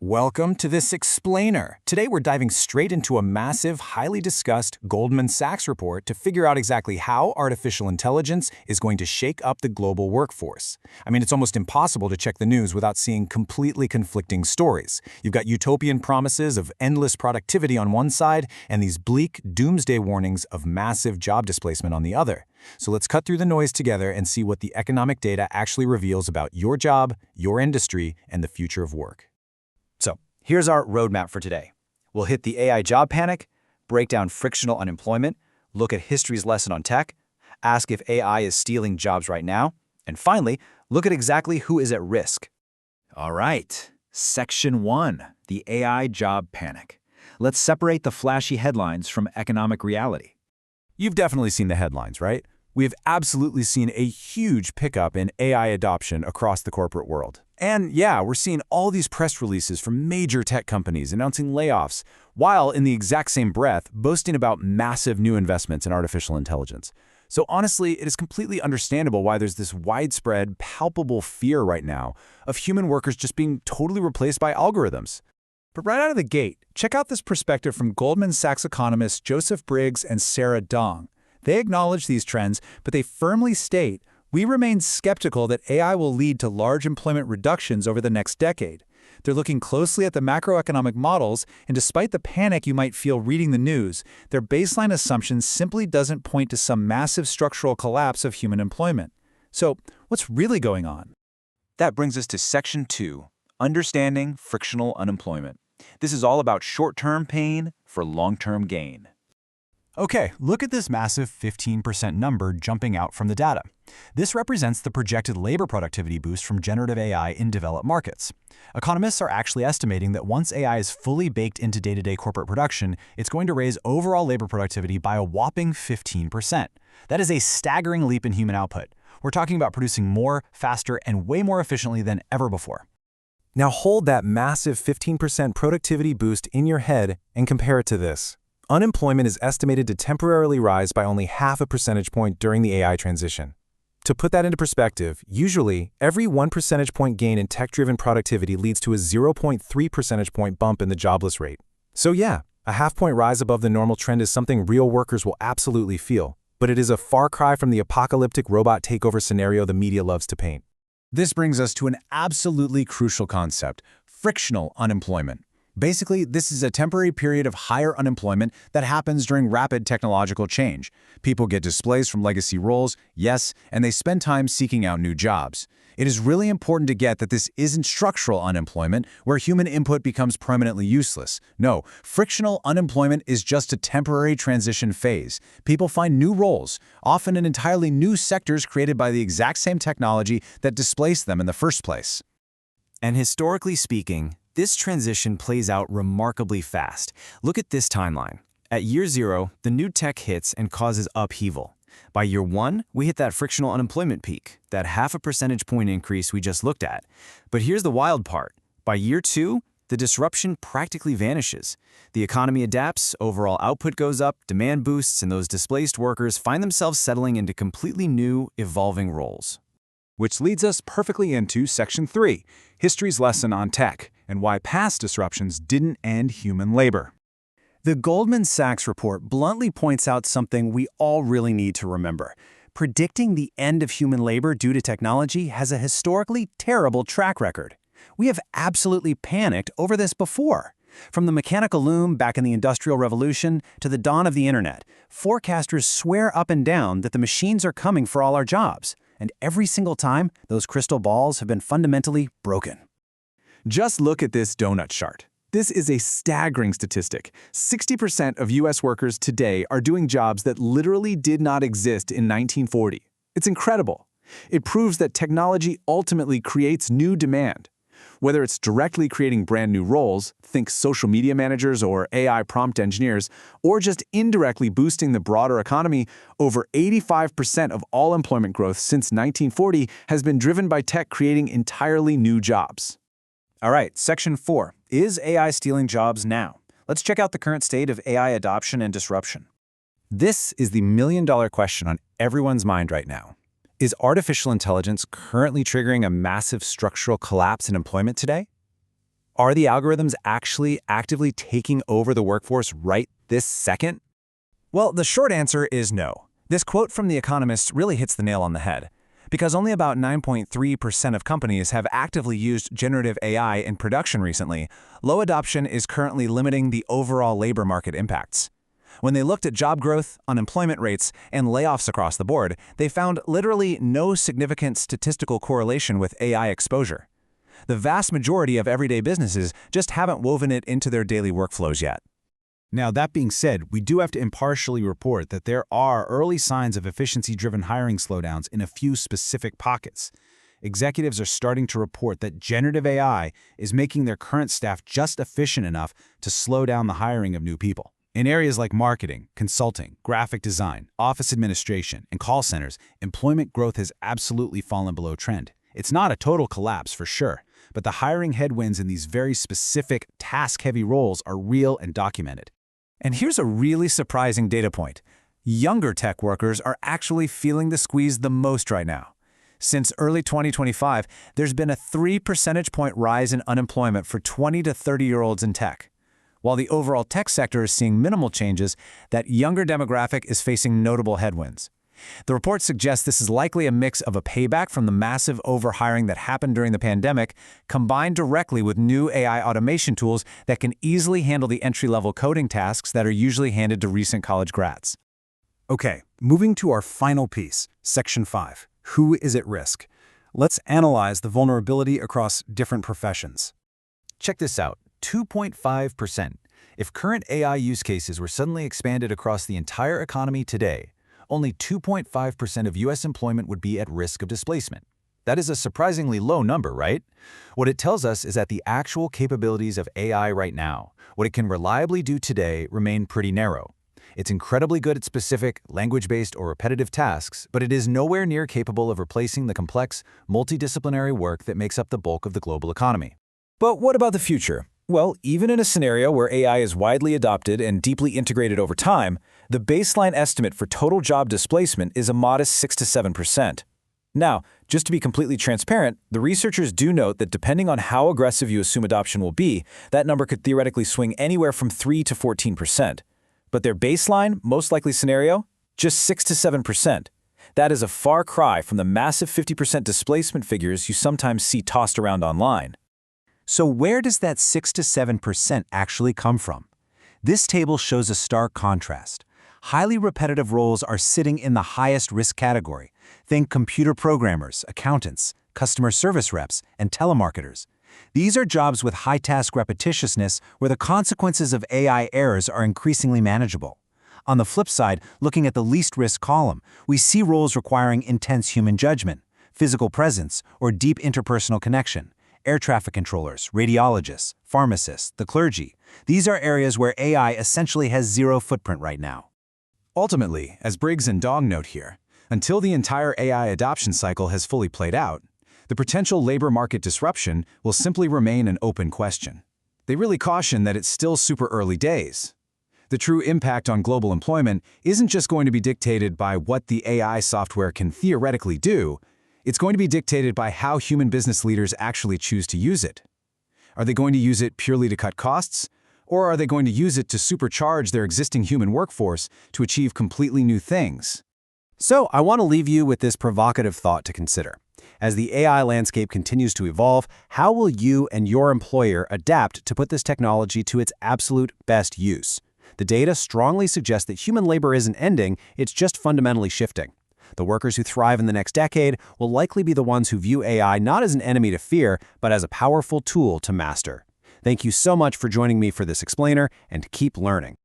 Welcome to this explainer. Today we're diving straight into a massive, highly discussed Goldman Sachs report to figure out exactly how artificial intelligence is going to shake up the global workforce. I mean, it's almost impossible to check the news without seeing completely conflicting stories. You've got utopian promises of endless productivity on one side and these bleak, doomsday warnings of massive job displacement on the other. So let's cut through the noise together and see what the economic data actually reveals about your job, your industry, and the future of work. So, here's our roadmap for today. We'll hit the AI job panic, break down frictional unemployment, look at history's lesson on tech, ask if AI is stealing jobs right now, and finally, look at exactly who is at risk. All right, Section 1, the AI job panic. Let's separate the flashy headlines from economic reality. You've definitely seen the headlines, right? We have absolutely seen a huge pickup in AI adoption across the corporate world. And yeah, we're seeing all these press releases from major tech companies announcing layoffs, while in the exact same breath boasting about massive new investments in artificial intelligence. So honestly, it is completely understandable why there's this widespread, palpable fear right now of human workers just being totally replaced by algorithms. But right out of the gate, check out this perspective from Goldman Sachs economists Joseph Briggs and Sarah Dong. They acknowledge these trends, but they firmly state, "We remain skeptical that AI will lead to large employment reductions over the next decade." They're looking closely at the macroeconomic models, and despite the panic you might feel reading the news, their baseline assumption simply doesn't point to some massive structural collapse of human employment. So, what's really going on? That brings us to Section 2, understanding frictional unemployment. This is all about short-term pain for long-term gain. Okay, look at this massive 15% number jumping out from the data. This represents the projected labor productivity boost from generative AI in developed markets. Economists are actually estimating that once AI is fully baked into day-to-day corporate production, it's going to raise overall labor productivity by a whopping 15%. That is a staggering leap in human output. We're talking about producing more, faster, and way more efficiently than ever before. Now hold that massive 15% productivity boost in your head and compare it to this. Unemployment is estimated to temporarily rise by only half a percentage point during the AI transition. To put that into perspective, usually, every 1 percentage point gain in tech-driven productivity leads to a 0.3 percentage point bump in the jobless rate. So yeah, a half-point rise above the normal trend is something real workers will absolutely feel, but it is a far cry from the apocalyptic robot takeover scenario the media loves to paint. This brings us to an absolutely crucial concept, frictional unemployment. Basically, this is a temporary period of higher unemployment that happens during rapid technological change. People get displaced from legacy roles, yes, and they spend time seeking out new jobs. It is really important to get that this isn't structural unemployment, where human input becomes permanently useless. No, frictional unemployment is just a temporary transition phase. People find new roles, often in entirely new sectors created by the exact same technology that displaced them in the first place. And historically speaking, this transition plays out remarkably fast. Look at this timeline. At year 0, the new tech hits and causes upheaval. By year 1, we hit that frictional unemployment peak, that half a percentage point increase we just looked at. But here's the wild part. By year 2, the disruption practically vanishes. The economy adapts, overall output goes up, demand boosts, and those displaced workers find themselves settling into completely new, evolving roles. Which leads us perfectly into Section 3, history's lesson on tech, and why past disruptions didn't end human labor. The Goldman Sachs report bluntly points out something we all really need to remember. Predicting the end of human labor due to technology has a historically terrible track record. We have absolutely panicked over this before. From the mechanical loom back in the Industrial Revolution to the dawn of the internet, forecasters swear up and down that the machines are coming for all our jobs. And every single time, those crystal balls have been fundamentally broken. Just look at this donut chart. This is a staggering statistic. 60% of U.S. workers today are doing jobs that literally did not exist in 1940. It's incredible. It proves that technology ultimately creates new demand. Whether it's directly creating brand new roles, think social media managers or AI prompt engineers, or just indirectly boosting the broader economy, over 85% of all employment growth since 1940 has been driven by tech creating entirely new jobs. All right, Section 4. Is AI stealing jobs now? Let's check out the current state of AI adoption and disruption. This is the million-dollar question on everyone's mind right now. Is artificial intelligence currently triggering a massive structural collapse in employment today? Are the algorithms actually actively taking over the workforce right this second? Well, the short answer is no. This quote from The Economist really hits the nail on the head. Because only about 9.3% of companies have actively used generative AI in production recently, low adoption is currently limiting the overall labor market impacts. When they looked at job growth, unemployment rates, and layoffs across the board, they found literally no significant statistical correlation with AI exposure. The vast majority of everyday businesses just haven't woven it into their daily workflows yet. Now, that being said, we do have to impartially report that there are early signs of efficiency-driven hiring slowdowns in a few specific pockets. Executives are starting to report that generative AI is making their current staff just efficient enough to slow down the hiring of new people. In areas like marketing, consulting, graphic design, office administration, and call centers, employment growth has absolutely fallen below trend. It's not a total collapse for sure, but the hiring headwinds in these very specific, task-heavy roles are real and documented. And here's a really surprising data point. Younger tech workers are actually feeling the squeeze the most right now. Since early 2025, there's been a 3 percentage point rise in unemployment for 20 to 30-year-olds in tech. While the overall tech sector is seeing minimal changes, that younger demographic is facing notable headwinds. The report suggests this is likely a mix of a payback from the massive overhiring that happened during the pandemic, combined directly with new AI automation tools that can easily handle the entry-level coding tasks that are usually handed to recent college grads. Okay, moving to our final piece, Section 5. Who is at risk? Let's analyze the vulnerability across different professions. Check this out, 2.5%. If current AI use cases were suddenly expanded across the entire economy today, only 2.5% of U.S. employment would be at risk of displacement. That is a surprisingly low number, right? What it tells us is that the actual capabilities of AI right now, what it can reliably do today, remain pretty narrow. It's incredibly good at specific, language-based or repetitive tasks, but it is nowhere near capable of replacing the complex, multidisciplinary work that makes up the bulk of the global economy. But what about the future? Well, even in a scenario where AI is widely adopted and deeply integrated over time, the baseline estimate for total job displacement is a modest 6 to 7%. Now, just to be completely transparent, the researchers do note that depending on how aggressive you assume adoption will be, that number could theoretically swing anywhere from 3 to 14%. But their baseline, most likely scenario, just 6 to 7%. That is a far cry from the massive 50% displacement figures you sometimes see tossed around online. So where does that 6 to 7% actually come from? This table shows a stark contrast. Highly repetitive roles are sitting in the highest risk category. Think computer programmers, accountants, customer service reps, and telemarketers. These are jobs with high task repetitiousness where the consequences of AI errors are increasingly manageable. On the flip side, looking at the least risk column, we see roles requiring intense human judgment, physical presence, or deep interpersonal connection. Air traffic controllers, radiologists, pharmacists, the clergy. These are areas where AI essentially has zero footprint right now. Ultimately, as Briggs and Dong note here, until the entire AI adoption cycle has fully played out, the potential labor market disruption will simply remain an open question. They really caution that it's still super early days. The true impact on global employment isn't just going to be dictated by what the AI software can theoretically do. It's going to be dictated by how human business leaders actually choose to use it. Are they going to use it purely to cut costs? Or are they going to use it to supercharge their existing human workforce to achieve completely new things? So I want to leave you with this provocative thought to consider. As the AI landscape continues to evolve, how will you and your employer adapt to put this technology to its absolute best use? The data strongly suggests that human labor isn't ending, it's just fundamentally shifting. The workers who thrive in the next decade will likely be the ones who view AI not as an enemy to fear, but as a powerful tool to master. Thank you so much for joining me for this explainer, and keep learning.